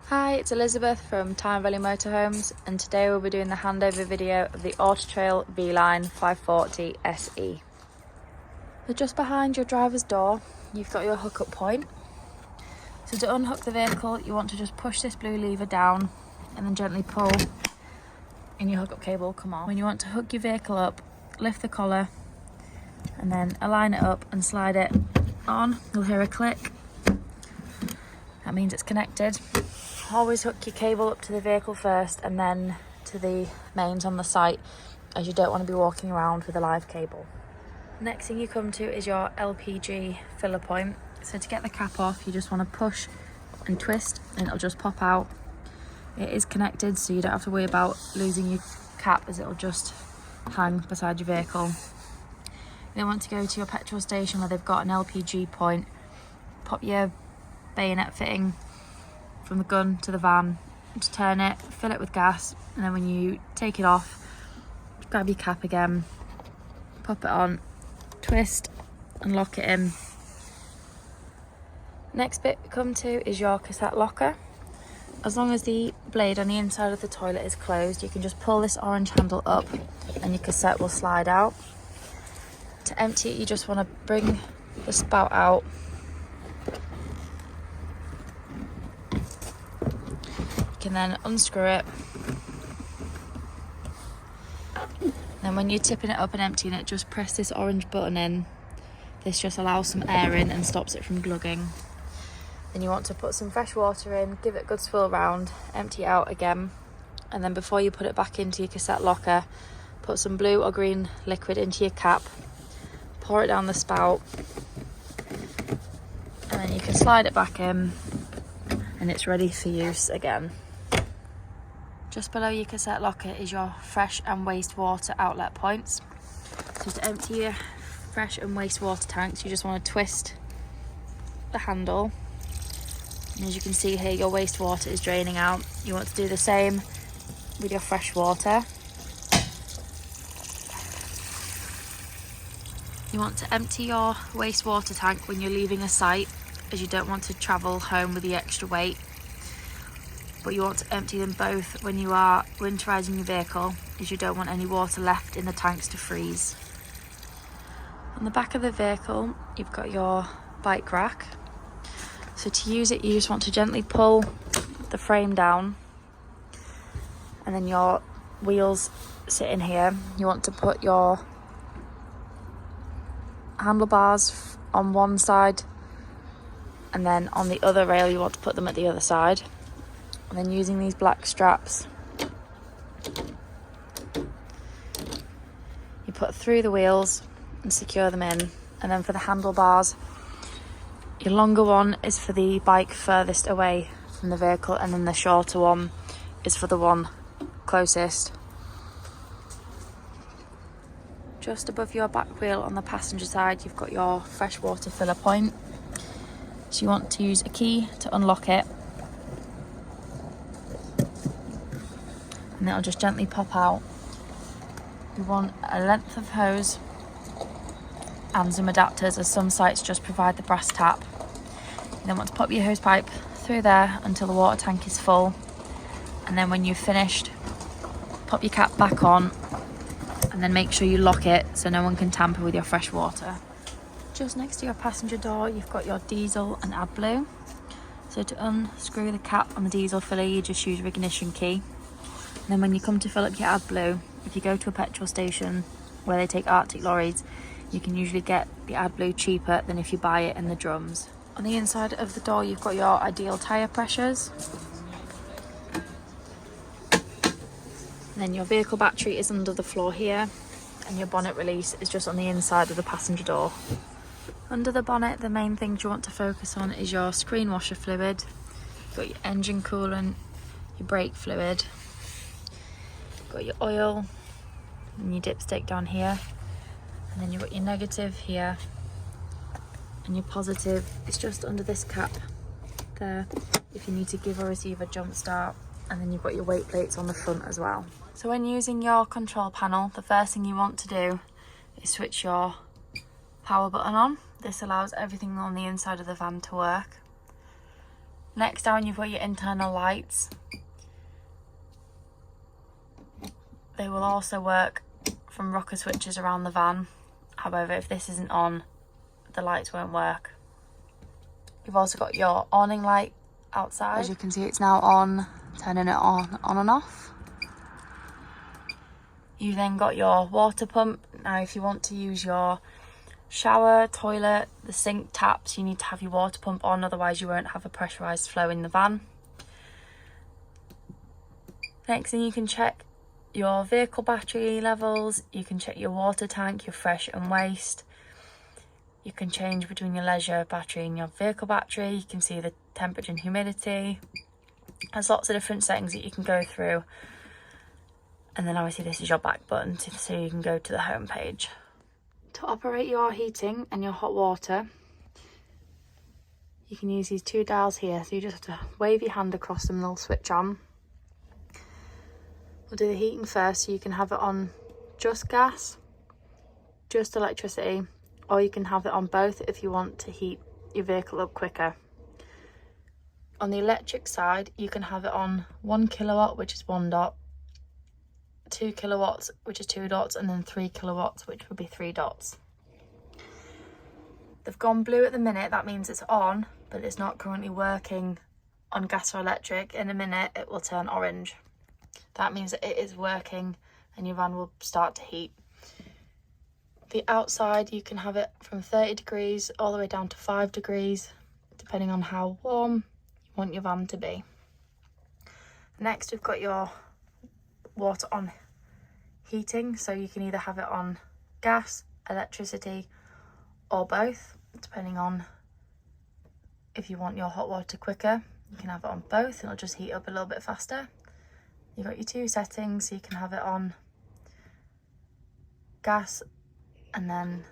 Hi, it's Elizabeth from Tyne Valley Motorhomes, and today we'll be doing the handover video of the Auto Trail V-Line 540 SE. So just behind your driver's door, you've got your hookup point. So to unhook the vehicle, you want to just push this blue lever down and then gently pull and your hookup cable will come off. When you want to hook your vehicle up, lift the collar and then align it up and slide it on. You'll hear a click. That means it's connected. Always hook your cable up to the vehicle first and then to the mains on the site, as you don't want to be walking around with a live cable. Next thing you come to is your LPG filler point. So to get the cap off, you just want to push and twist and it'll just pop out. It is connected, so you don't have to worry about losing your cap, as it'll just hang beside your vehicle. You then want to go to your petrol station where they've got an LPG point. Pop your bayonet fitting from the gun to the van, to turn it, fill it with gas, and then when you take it off, grab your cap again, pop it on, twist and lock it in. Next bit we come to is your cassette locker. As long as the blade on the inside of the toilet is closed, you can just pull this orange handle up and your cassette will slide out. To empty it, you just want to bring the spout out. You can then unscrew it. Then when you're tipping it up and emptying it, just press this orange button in. This just allows some air in and stops it from glugging. Then you want to put some fresh water in, give it a good swirl round, empty it out again, and then before you put it back into your cassette locker, put some blue or green liquid into your cap, pour it down the spout, and then you can slide it back in and it's ready for use again. Just below your cassette locker is your fresh and wastewater outlet points. So to empty your fresh and wastewater tanks, you just want to twist the handle. And as you can see here, your wastewater is draining out. You want to do the same with your fresh water. You want to empty your wastewater tank when you're leaving a site, as you don't want to travel home with the extra weight. But you want to empty them both when you are winterising your vehicle, as you don't want any water left in the tanks to freeze. On the back of the vehicle, you've got your bike rack. So to use it, you just want to gently pull the frame down, and then your wheels sit in here. You want to put your handlebars on one side, and then on the other rail you want to put them at the other side. And then using these black straps, you put through the wheels and secure them in. And then for the handlebars, your longer one is for the bike furthest away from the vehicle, and then the shorter one is for the one closest. Just above your back wheel on the passenger side, you've got your freshwater filler point. So you want to use a key to unlock it, and it'll just gently pop out. You want a length of hose and some adapters, as some sites just provide the brass tap. You then want to pop your hose pipe through there until the water tank is full, and then when you've finished, pop your cap back on and then make sure you lock it so no one can tamper with your fresh water. Just next to your passenger door, you've got your diesel and AdBlue. So to unscrew the cap on the diesel filler, you just use your ignition key. And then when you come to fill up your AdBlue, if you go to a petrol station where they take Arctic lorries, you can usually get the AdBlue cheaper than if you buy it in the drums. On the inside of the door, you've got your ideal tyre pressures. And then your vehicle battery is under the floor here, and your bonnet release is just on the inside of the passenger door. Under the bonnet, the main things you want to focus on is your screen washer fluid. You've got your engine coolant, your brake fluid, you've got your oil and your dipstick down here, and then you've got your negative here, and your positive is just under this cap there if you need to give or receive a jump start. And then you've got your weight plates on the front as well. So when using your control panel, the first thing you want to do is switch your power button on. This allows everything on the inside of the van to work. Next down, you've got your internal lights. They will also work from rocker switches around the van. However, if this isn't on, the lights won't work. You've also got your awning light outside. As you can see, it's now on, turning it on and off. You've then got your water pump. Now, if you want to use your shower, toilet, the sink taps, you need to have your water pump on, otherwise you won't have a pressurised flow in the van. Next thing, you can check your vehicle battery levels, you can check your water tank, your fresh and waste. You can change between your leisure battery and your vehicle battery. You can see the temperature and humidity. There's lots of different settings that you can go through. And then obviously this is your back button, so you can go to the home page. To operate your heating and your hot water, you can use these two dials here. So you just have to wave your hand across them and they'll switch on. We'll do the heating first, so you can have it on just gas, just electricity, or you can have it on both if you want to heat your vehicle up quicker. On the electric side, you can have it on 1 kilowatt, which is 1 dot, 2 kilowatts, which is 2 dots, and then 3 kilowatts, which would be 3 dots. They've gone blue at the minute, that means it's on, but it's not currently working on gas or electric. In a minute, it will turn orange. That means that it is working and your van will start to heat. The outside, you can have it from 30 degrees all the way down to 5 degrees, depending on how warm you want your van to be. Next, we've got your water on heating, so you can either have it on gas, electricity, or both, depending on if you want your hot water quicker. You can have it on both and it'll just heat up a little bit faster. You've got your two settings, so you can have it on gas and then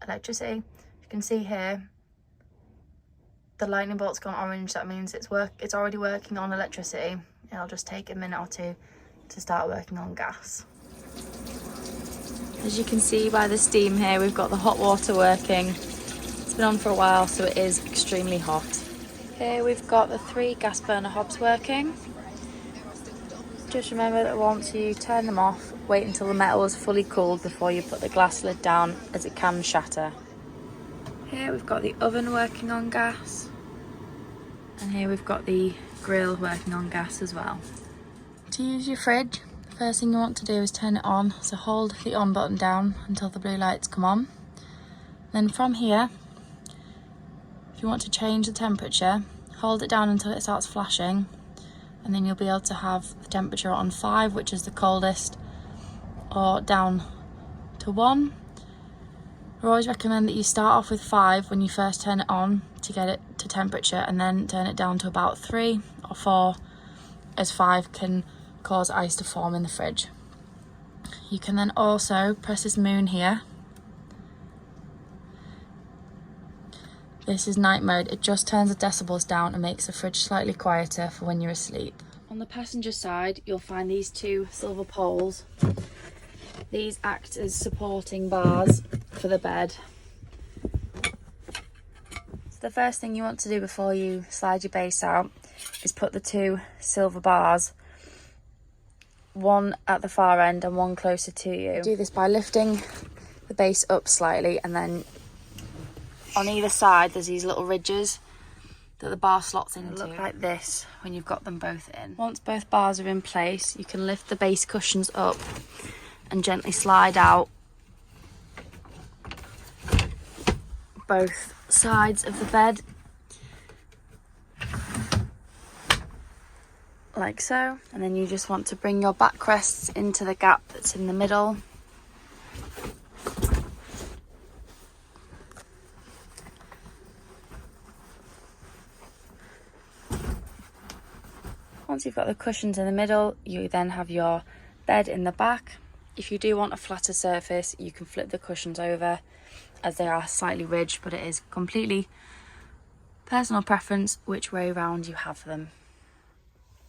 electricity. You can see here the lightning bolt's gone orange. That means it's already working on electricity. It'll just take a minute or two to start working on gas. As you can see by the steam here, we've got the hot water working. It's been on for a while, so it is extremely hot. Here we've got the 3 gas burner hobs working. Just remember that once you turn them off, wait until the metal is fully cooled before you put the glass lid down, as it can shatter. Here we've got the oven working on gas, and here we've got the grill working on gas as well. To use your fridge, the first thing you want to do is turn it on, so hold the on button down until the blue lights come on. Then from here, if you want to change the temperature, hold it down until it starts flashing, and then you'll be able to have the temperature on 5, which is the coldest, or down to 1. I always recommend that you start off with 5 when you first turn it on to get it to temperature, and then turn it down to about 3 or 4, as 5 can cause ice to form in the fridge. You can then also press this moon here. This is night mode. It just turns the decibels down and makes the fridge slightly quieter for when you're asleep. On the passenger side, you'll find these 2 silver poles. These act as supporting bars for the bed. So the first thing you want to do before you slide your base out is put the 2 silver bars, one at the far end and one closer to you. Do this by lifting the base up slightly, and then on either side there's these little ridges that the bar slots into. They look like this when you've got them both in. Once both bars are in place, you can lift the base cushions up and gently slide out both sides of the bed, like so. And then you just want to bring your backrests into the gap that's in the middle. Once you've got the cushions in the middle, you then have your bed in the back. If you do want a flatter surface, you can flip the cushions over, as they are slightly ridged, but it is completely personal preference which way round you have them.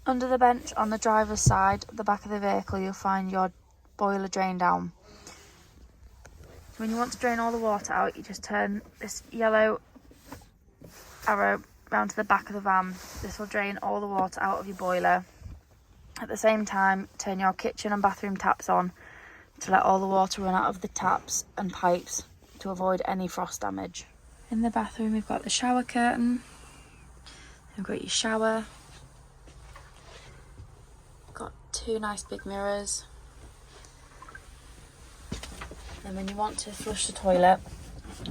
Under the bench on the driver's side, at the back of the vehicle, you'll find your boiler drain down. When you want to drain all the water out, you just turn this yellow arrow round to the back of the van. This will drain all the water out of your boiler. At the same time, turn your kitchen and bathroom taps on to let all the water run out of the taps and pipes to avoid any frost damage. In the bathroom, we've got the shower curtain. We've got your shower. Got 2 nice big mirrors. And when you want to flush the toilet,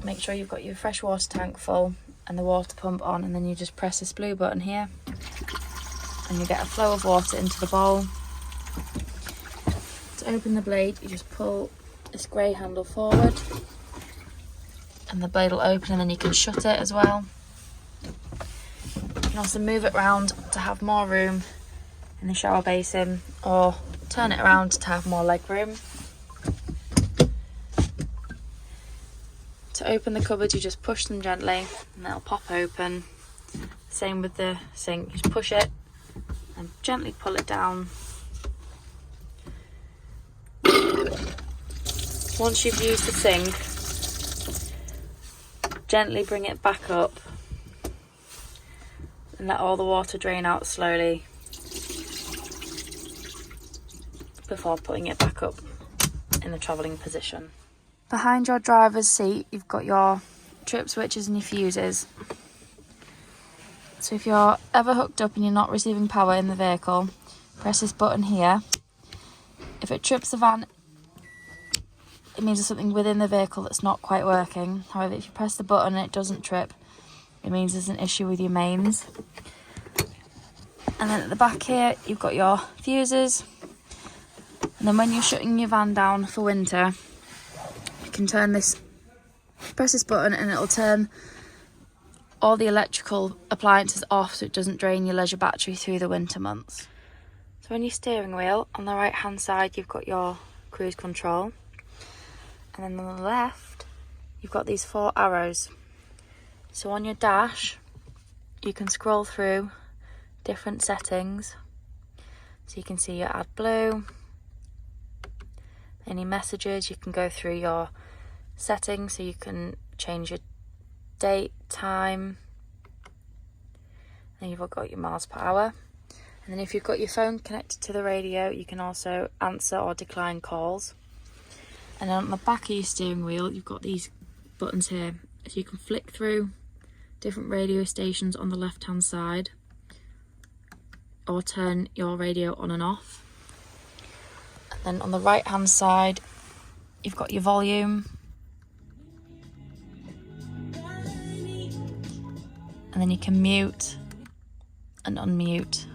make sure you've got your fresh water tank full and the water pump on, and then you just press this blue button here and you get a flow of water into the bowl. To open the blade, you just pull this grey handle forward and the blade will open, and then you can shut it as well. You can also move it around to have more room in the shower basin, or turn it around to have more leg room. To open the cupboards, you just push them gently and they'll pop open. Same with the sink, just push it and gently pull it down. Once you've used the sink, gently bring it back up and let all the water drain out slowly before putting it back up in the travelling position. Behind your driver's seat, you've got your trip switches and your fuses. So if you're ever hooked up and you're not receiving power in the vehicle, press this button here. If it trips the van, it means there's something within the vehicle that's not quite working. However, if you press the button and it doesn't trip, it means there's an issue with your mains. And then at the back here, you've got your fuses. And then when you're shutting your van down for winter, you can press this button and it'll turn all the electrical appliances off so it doesn't drain your leisure battery through the winter months. So on your steering wheel, on the right hand side, you've got your cruise control. And then on the left, you've got these 4 arrows. So on your dash, you can scroll through different settings. So you can see your AdBlue, any messages. You can go through your settings so you can change your date, time. Then you've got your miles per hour. And then if you've got your phone connected to the radio, you can also answer or decline calls. And then on the back of your steering wheel, you've got these buttons here. So you can flick through different radio stations on the left hand side, or turn your radio on and off. And then on the right hand side, you've got your volume. And then you can mute and unmute.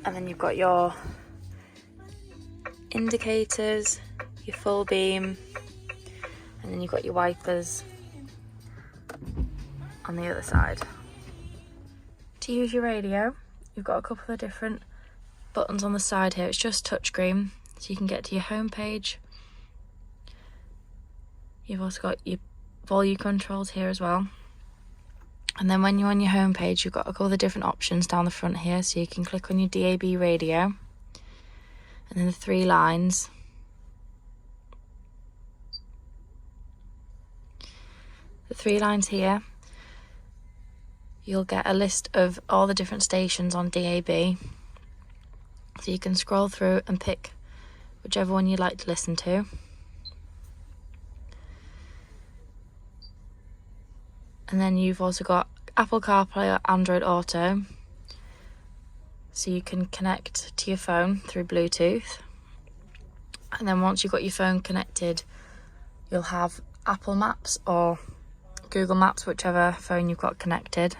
And then you've got your indicators, your full beam, and then you've got your wipers on the other side. To use your radio, you've got a couple of different buttons on the side here. It's just touchscreen, so you can get to your home page. You've also got your volume controls here as well. And then when you're on your home page, you've got a couple of different options down the front here, so you can click on your DAB radio, and then the 3 lines. The 3 lines here, you'll get a list of all the different stations on DAB. So you can scroll through and pick whichever one you'd like to listen to. And then you've also got Apple CarPlay or Android Auto. So you can connect to your phone through Bluetooth. And then once you've got your phone connected, you'll have Apple Maps or Google Maps, whichever phone you've got connected.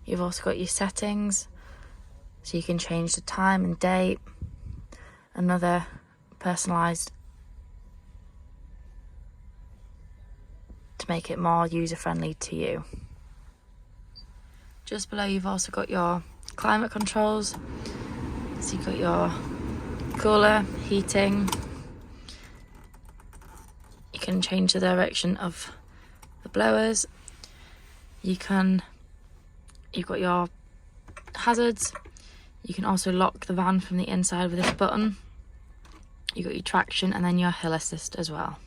You've also got your settings, so you can change the time and date, another personalised to make it more user-friendly to you. Just below, you've also got your climate controls, so you've got your cooler, heating. You can change the direction of the blowers. You've got your hazards. You can also lock the van from the inside with this button. You've got your traction and then your hill assist as well.